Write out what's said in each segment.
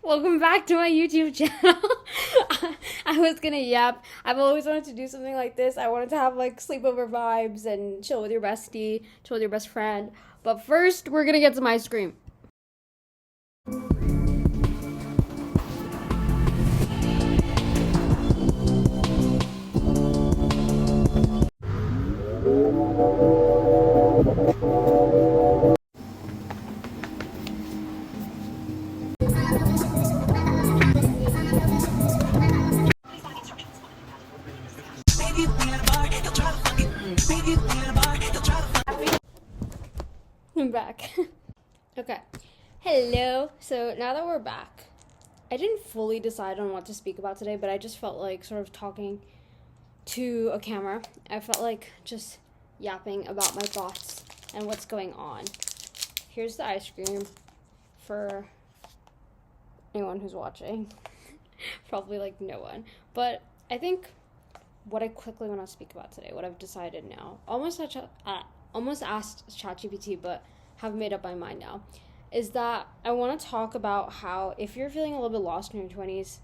Welcome back to my YouTube channel. I was gonna yap. I've always wanted to do something like this. I wanted to have like sleepover vibes and chill with your bestie, chill with your best friend. But first, we're gonna get some ice cream. I'm back. Okay. Hello. So now that we're back, I didn't fully decide on what to speak about today, but I just felt like sort of talking to a camera. I felt like just yapping about my thoughts and what's going on. Here's the ice cream for anyone who's watching. Probably like no one. But I think what I quickly want to speak about today, what I've decided now, almost asked ChatGPT, but have made up my mind now, is that I want to talk about how if you're feeling a little bit lost in your 20s,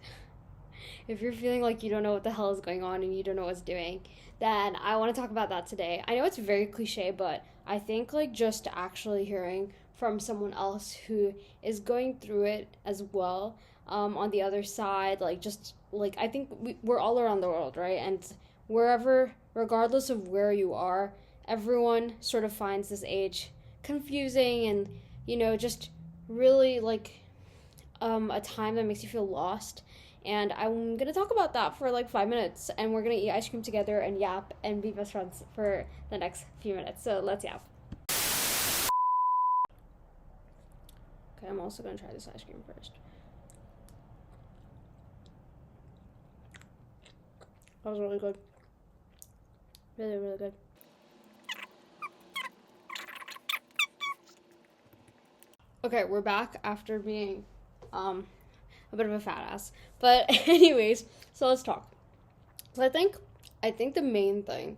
if you're feeling like you don't know what the hell is going on and you don't know what's doing, then I want to talk about that today. I know it's very cliche, but I think like just actually hearing from someone else who is going through it as well, on the other side, like just like I think we're all around the world, right? And wherever, regardless of where you are, everyone sort of finds this age confusing and, just really like a time that makes you feel lost. And I'm gonna talk about that for like 5 minutes, and we're gonna eat ice cream together and yap and be best friends for the next few minutes. So let's yap. Okay, I'm also gonna try this ice cream first. That was really good. Really, really good. Okay, we're back after being a bit of a fat ass. But anyways, so let's talk. So I think the main thing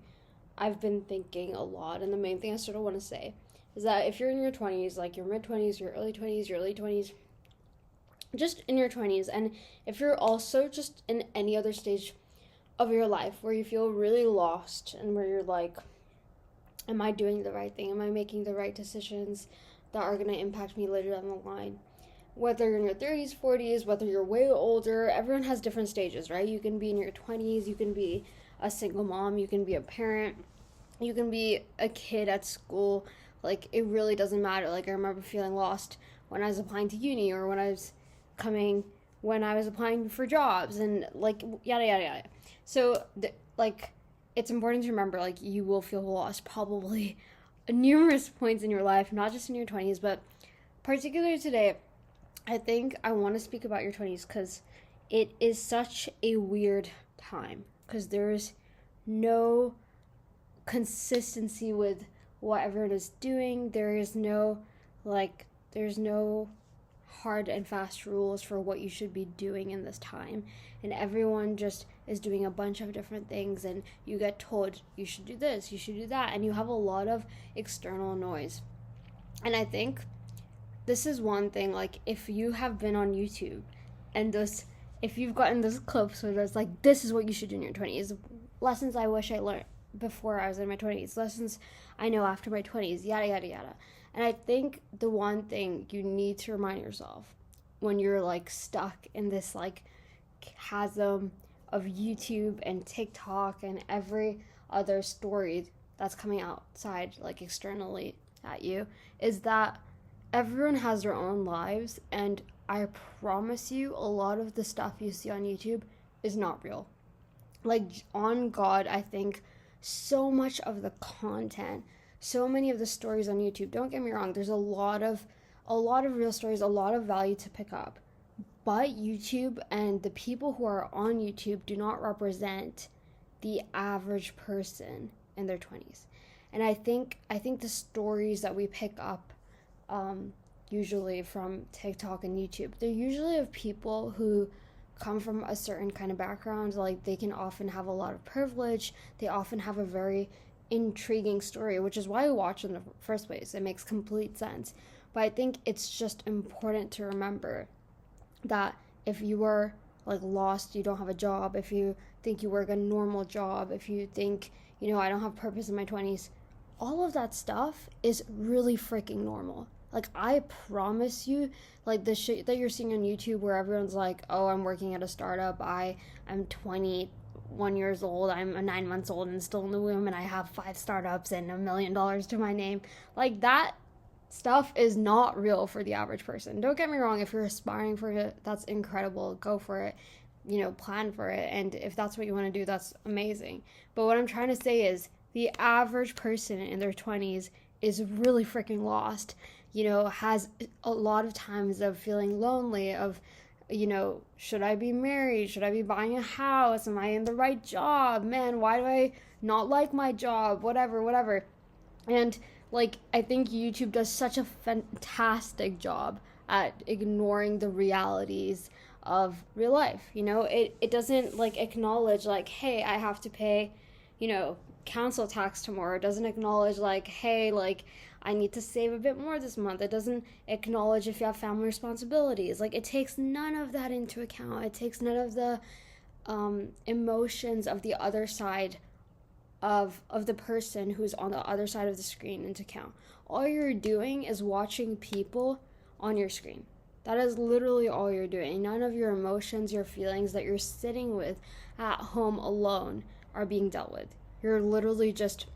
I've been thinking a lot, and the main thing I sort of want to say is that if you're in your 20s, like your mid 20s, your early 20s, your late 20s, just in your 20s, and if you're also just in any other stage of your life where you feel really lost and where you're like, am I doing the right thing? Am I making the right decisions that are going to impact me later down the line? Whether you're in your 30s, 40s, whether you're way older, everyone has different stages, right? You can be in your 20s, you can be a single mom, you can be a parent, you can be a kid at school. Like, it really doesn't matter. Like, I remember feeling lost when I was applying to uni, or when I was applying for jobs, and like yada yada yada. So like, it's important to remember, like, you will feel lost probably numerous points in your life, not just in your 20s, but particularly today. I think I want to speak about your 20s because it is such a weird time, because there's no consistency with what everyone is doing. There's no hard and fast rules for what you should be doing in this time, and everyone just is doing a bunch of different things, and you get told you should do this, you should do that, and you have a lot of external noise. And I think this is one thing, like, if you have been on YouTube and if you've gotten those clips where there's like, this is what you should do in your 20s, lessons I wish I learned before I was in my 20s, lessons I know after my 20s, yada yada yada. And I think the one thing you need to remind yourself when you're like stuck in this like chasm of YouTube and TikTok and every other story that's coming outside, like externally at you, is that everyone has their own lives, and I promise you, a lot of the stuff you see on YouTube is not real. Like, on God, I think so much of the content, so many of the stories on YouTube, don't get me wrong, there's a lot of real stories, a lot of value to pick up. But YouTube and the people who are on YouTube do not represent the average person in their 20s. And I think the stories that we pick up, usually from TikTok and YouTube, they're usually of people who come from a certain kind of background. Like, they can often have a lot of privilege, they often have a very intriguing story, which is why I watch in the first place. It makes complete sense. But I think it's just important to remember that if you are like lost, you don't have a job, if you think you work a normal job, if you think, I don't have purpose in my 20s, all of that stuff is really freaking normal. Like, I promise you, like, the shit that you're seeing on YouTube where everyone's like, oh, I'm working at a startup, I'm 21 years old, I'm 9 months old and still in the womb, and I have 5 startups and $1 million to my name. Like, that stuff is not real for the average person. Don't get me wrong, if you're aspiring for it, that's incredible. Go for it. Plan for it. And if that's what you want to do, that's amazing. But what I'm trying to say is the average person in their 20s is really freaking lost, has a lot of times of feeling lonely, of, should I be married? Should I be buying a house? Am I in the right job? Man, why do I not like my job? Whatever. And like, I think YouTube does such a fantastic job at ignoring the realities of real life. It doesn't like acknowledge like, hey, I have to pay, council tax tomorrow. It doesn't acknowledge like, hey, like, I need to save a bit more this month. It doesn't acknowledge if you have family responsibilities. Like, it takes none of that into account. It takes none of the emotions of the other side of the person who's on the other side of the screen into account. All you're doing is watching people on your screen. That is literally all you're doing. None of your emotions, your feelings that you're sitting with at home alone are being dealt with. You're literally just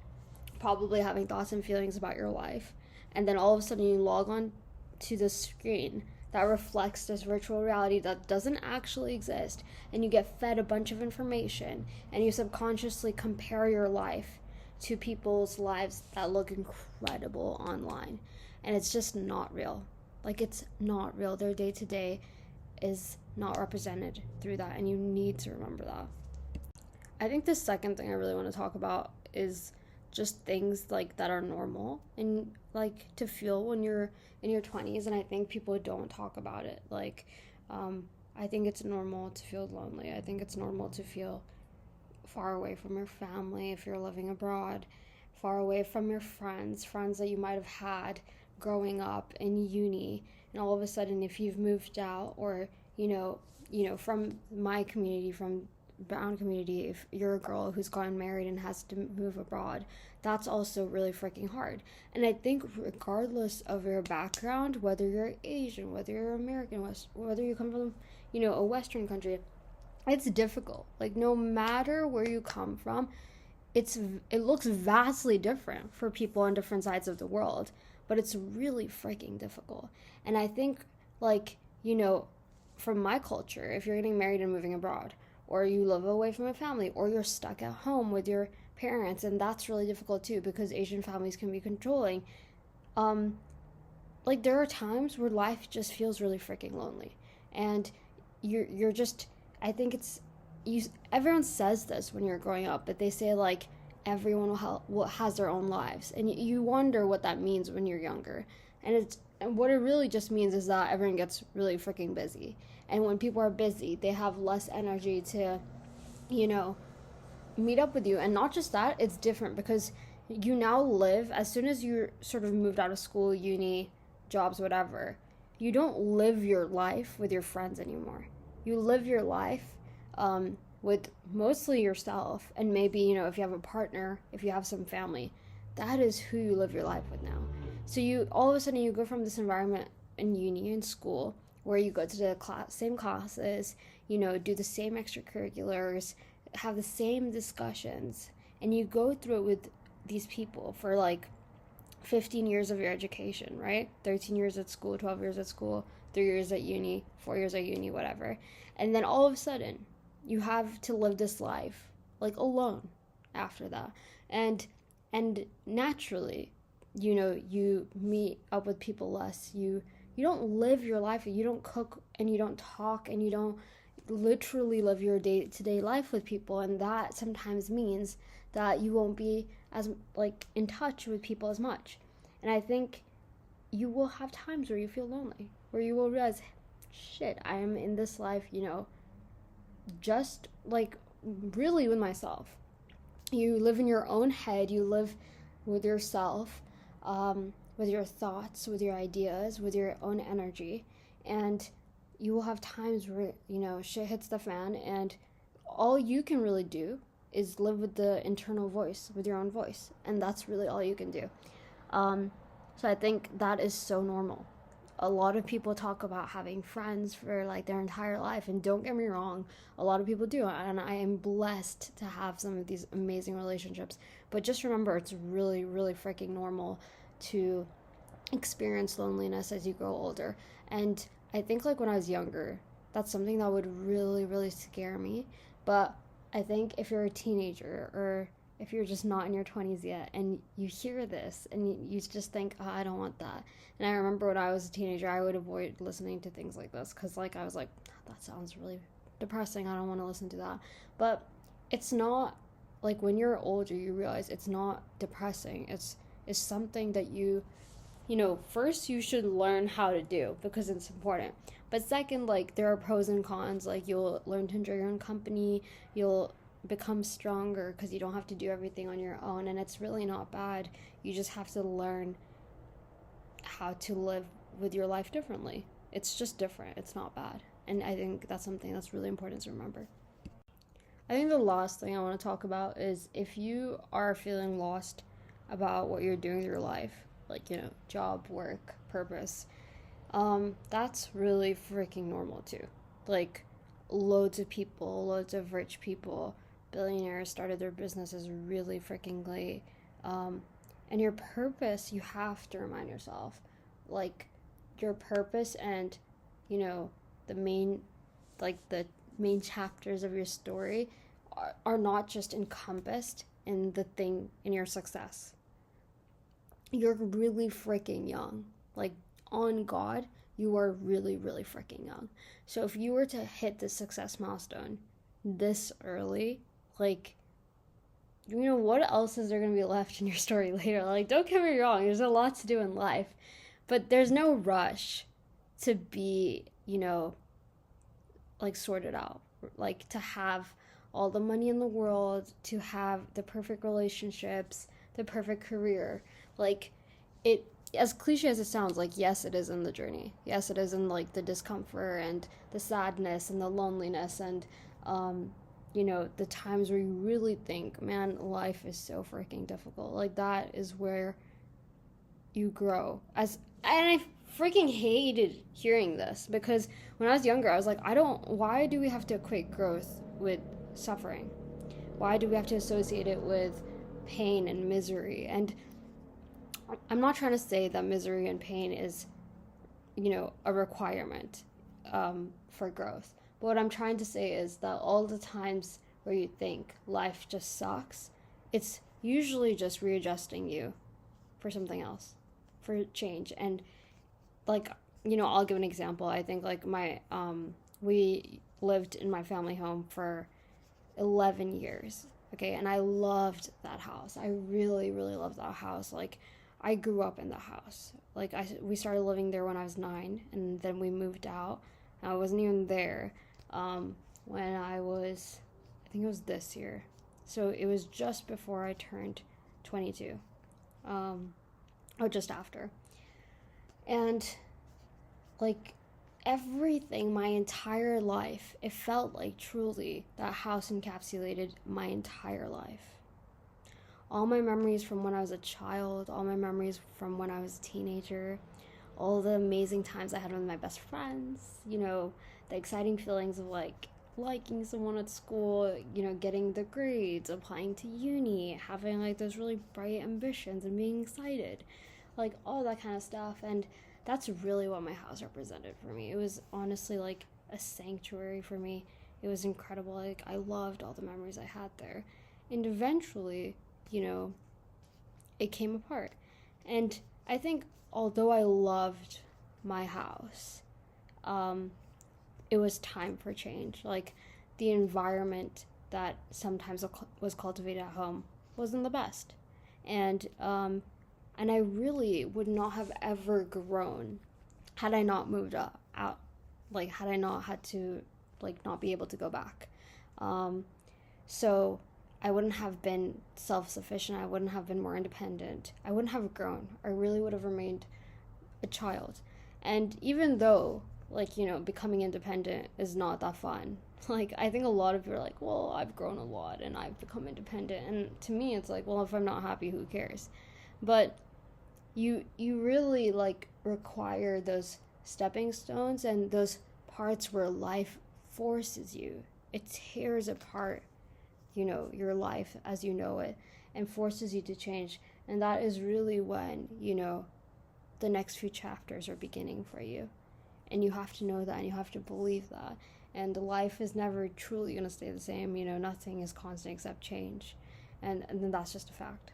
probably having thoughts and feelings about your life. And then all of a sudden you log on to the screen that reflects this virtual reality that doesn't actually exist, and you get fed a bunch of information, and you subconsciously compare your life to people's lives that look incredible online, and it's just not real. Like, it's not real. Their day-to-day is not represented through that, and you need to remember that. I think the second thing I really want to talk about is just things like that are normal and like to feel when you're in your 20s, and I think people don't talk about it. Like, I think it's normal to feel lonely. I think it's normal to feel far away from your family if you're living abroad, far away from your friends that you might have had growing up in uni, and all of a sudden if you've moved out, or from my community, from brown community, if you're a girl who's gotten married and has to move abroad, that's also really freaking hard. And I think regardless of your background, whether you're Asian, whether you're American, whether you come from a Western country, it's difficult. Like, no matter where you come from, it looks vastly different for people on different sides of the world, but it's really freaking difficult. And I think, like, from my culture, if you're getting married and moving abroad, or you live away from a family, or you're stuck at home with your parents, and that's really difficult too, because Asian families can be controlling. Like, there are times where life just feels really freaking lonely, and you're just, I think everyone says this when you're growing up, but they say like everyone has their own lives, and you wonder what that means when you're younger, and what it really just means is that everyone gets really freaking busy. And when people are busy, they have less energy to, meet up with you. And not just that, it's different because you now live, as soon as you're sort of moved out of school, uni, jobs, whatever, you don't live your life with your friends anymore. You live your life with mostly yourself, and maybe, if you have a partner, if you have some family, that is who you live your life with now. So you, all of a sudden, you go from this environment in uni and school where you go to the same classes, do the same extracurriculars, have the same discussions, and you go through it with these people for like 15 years of your education, right? 13 years at school, 12 years at school, 3 years at uni, 4 years at uni, whatever. And then all of a sudden, you have to live this life like alone after that. And naturally, you meet up with people less. You don't live your life, you don't cook, and you don't talk, and you don't literally live your day-to-day life with people, and that sometimes means that you won't be as like in touch with people as much. And I think you will have times where you feel lonely, where you will realize, shit, I am in this life, just like really with myself. You live in your own head, you live with yourself, with your thoughts, with your ideas, with your own energy. And you will have times where, shit hits the fan, and all you can really do is live with the internal voice, with your own voice. And that's really all you can do. So I think that is so normal. A lot of people talk about having friends for like their entire life, and don't get me wrong, a lot of people do, and I am blessed to have some of these amazing relationships. But just remember, it's really, really freaking normal to experience loneliness as you grow older. And I think like when I was younger, that's something that would really, really scare me. But I think if you're a teenager, or if you're just not in your 20s yet, and you hear this and you just think, oh, I don't want that. And I remember when I was a teenager, I would avoid listening to things like this, because like I was like, that sounds really depressing, I don't want to listen to that. But it's not, like when you're older you realize it's not depressing. It's something that first you should learn how to do, because it's important. But second, like there are pros and cons. Like you'll learn to enjoy your own company, you'll become stronger because you don't have to do everything on your own, and it's really not bad. You just have to learn how to live with your life differently. It's just different. It's not bad. And I think that's something that's really important to remember. I think the last thing I want to talk about is if you are feeling lost about what you're doing with your life, like, job, work, purpose, that's really freaking normal too. Like, loads of people, loads of rich people, billionaires started their businesses really freaking late. And your purpose, you have to remind yourself, like, your purpose and, the main, like, the main chapters of your story are not just encompassed in the thing, in your success. You're really freaking young. Like, on God, you are really, really freaking young. So if you were to hit the success milestone this early, like, what else is there going to be left in your story later? Like, don't get me wrong, there's a lot to do in life, but there's no rush to be, like, sorted out. Like, to have all the money in the world, to have the perfect relationships, the perfect career. Like, it, as cliche as it sounds, like, yes, it is in the journey. Yes, it is in, like, the discomfort and the sadness and the loneliness and, the times where you really think, man, life is so freaking difficult. Like, that is where you grow. And I freaking hated hearing this, because when I was younger, I was like, why do we have to equate growth with suffering? Why do we have to associate it with pain and misery? And I'm not trying to say that misery and pain is, a requirement for growth. But what I'm trying to say is that all the times where you think life just sucks, it's usually just readjusting you for something else, for change. And, like, I'll give an example. I think, like, we lived in my family home for 11 years, okay? And I loved that house. I really, really loved that house. Like, I grew up in the house. Like, we started living there when I was 9, and then we moved out. I wasn't even there when I think it was this year. So it was just before I turned 22, or just after. And, like, everything, my entire life, it felt like truly that house encapsulated my entire life. All my memories from when I was a child, all my memories from when I was a teenager, all the amazing times I had with my best friends, the exciting feelings of, like, liking someone at school, getting the grades, applying to uni, having, like, those really bright ambitions and being excited, like, all that kind of stuff. And that's really what my house represented for me. It was honestly like a sanctuary for me. It was incredible. Like, I loved all the memories I had there. And eventually, it came apart. And I think although I loved my house, it was time for change. Like, the environment that sometimes was cultivated at home wasn't the best. And I really would not have ever grown had I not moved out. Like, had I not had to, like, not be able to go back. So I wouldn't have been self-sufficient. I wouldn't have been more independent. I wouldn't have grown. I really would have remained a child. And even though, like, you know, becoming independent is not that fun. Like, I think a lot of people are like, well, I've grown a lot and I've become independent. And to me, it's like, well, if I'm not happy, who cares? But you really, like, require those stepping stones and those parts where life forces you. It tears apart, you know, your life as you know it and forces you to change. And that is really when, you know, the next few chapters are beginning for you. And you have to know that and you have to believe that. And life is never truly going to stay the same. You know, nothing is constant except change. And then that's just a fact.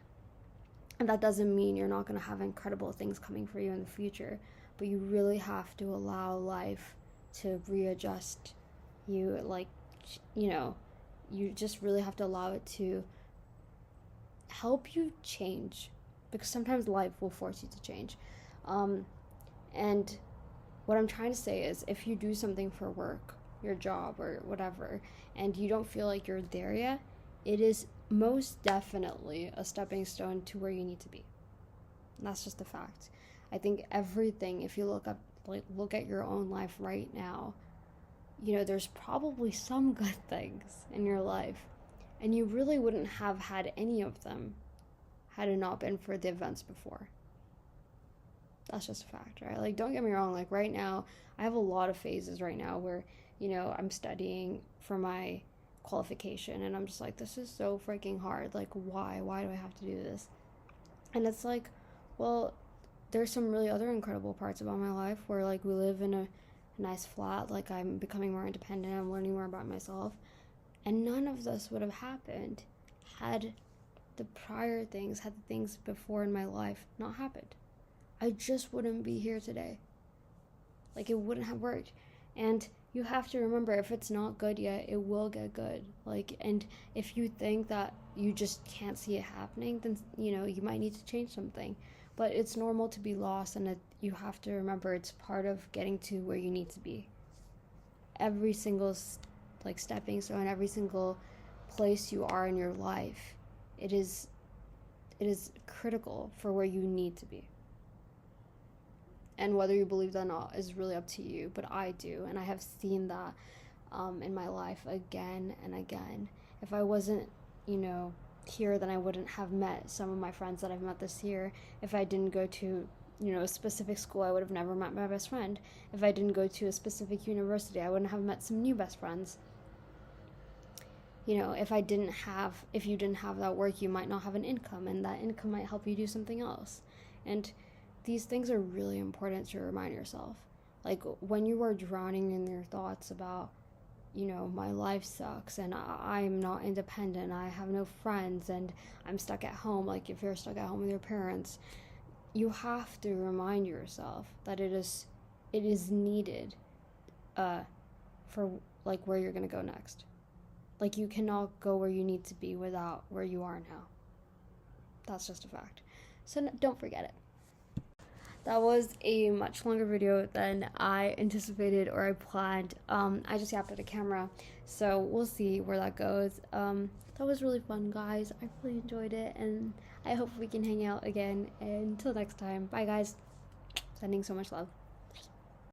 And that doesn't mean you're not going to have incredible things coming for you in the future. But you really have to allow life to readjust you. Like, you know, you just really have to allow it to help you change. Because sometimes life will force you to change. And what I'm trying to say is, if you do something for work, your job or whatever, and you don't feel like you're there yet, it is most definitely a stepping stone to where you need to be. And that's just a fact. I think everything, if you look at your own life right now, you know, there's probably some good things in your life, and you really wouldn't have had any of them had it not been for the events before. That's just a fact, right? Like, don't get me wrong, like, right now, I have a lot of phases right now where, you know, I'm studying for my qualification, and I'm just like, this is so freaking hard. Like, why do I have to do this? And it's like, well, there's some really other incredible parts about my life where, like, we live in a nice flat, like, I'm becoming more independent, I'm learning more about myself, and none of this would have happened had the things before in my life not happened. I just wouldn't be here today. Like, it wouldn't have worked. And you have to remember, if it's not good yet, it will get good. Like, and if you think that you just can't see it happening, then, you know, you might need to change something. But it's normal to be lost, and you have to remember it's part of getting to where you need to be. Every single, like, stepping stone, every single place you are in your life, it is critical for where you need to be. And whether you believe that or not is really up to you, but I do, and I have seen that in my life again and again. If I wasn't, you know, here, then I wouldn't have met some of my friends that I've met this year. If I didn't go to, you know, a specific school, I would have never met my best friend. If I didn't go to a specific university, I wouldn't have met some new best friends. You know, if you didn't have that work, you might not have an income, and that income might help you do something else. And these things are really important to remind yourself. Like, when you are drowning in your thoughts about, you know, my life sucks and I'm not independent, I have no friends, and I'm stuck at home. Like, if you're stuck at home with your parents, you have to remind yourself that it is needed for, like, where you're going to go next. Like, you cannot go where you need to be without where you are now. That's just a fact. So don't forget it. That was a much longer video than I anticipated or I planned. I just yapped at a camera, so we'll see where that goes. That was really fun, guys. I really enjoyed it, and I hope we can hang out again. And until next time, bye, guys. Sending so much love.